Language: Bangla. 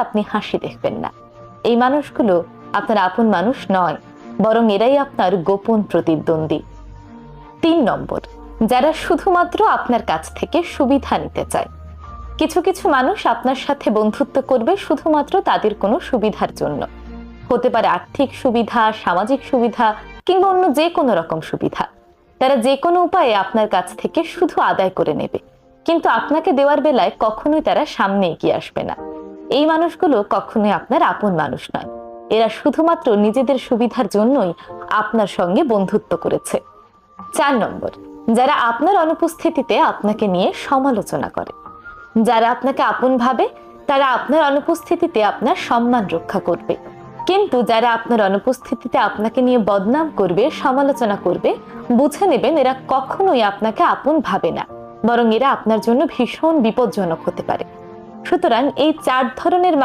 আপনি হাসি দেখবেন না। এই মানুষগুলো আপনার আপন মানুষ নয়, বরং এরাই আপনার গোপন প্রতিদ্বন্দ্বী। 3 নম্বর, যারা শুধুমাত্র আপনার কাছ থেকে সুবিধা নিতে চায়। কিছু কিছু মানুষ আপনার সাথে বন্ধুত্ব করবে শুধুমাত্র তাদের কোনো সুবিধার জন্য। হতে পারে আর্থিক সুবিধা, সামাজিক সুবিধা, কিংবা অন্য যে কোনো রকম সুবিধা। তারা যে কোনো উপায়ে আপনার কাছ থেকে শুধু আদায় করে নেবে, কিন্তু আপনাকে দেওয়ার বেলায় কখনোই তারা সামনে এগিয়ে আসবে না। এই মানুষগুলো কখনোই আপনার আপন মানুষ নয়। এরা শুধুমাত্র নিজেদের সুবিধার জন্যই আপনার সঙ্গে বন্ধুত্ব করেছে। 4 নম্বর, যারা আপনার অনুপস্থিতিতে আপনাকে নিয়ে সমালোচনা করে। যারা আপনাকে আপন ভাবে, তারা আপনার অনুপস্থিতিতে আপনার সম্মান রক্ষা করবে। কিন্তু যারা আপনার অনুপস্থিতিতে আপনাকে নিয়ে বদনাম করবে, সমালোচনা করবে, বুঝে নেবেন এরা কখনোই আপনাকে আপন ভাবে না, বরং এরা আপনার জন্য ভীষণ বিপজ্জনক হতে পারে। সুতরাং এই 4 ধরনের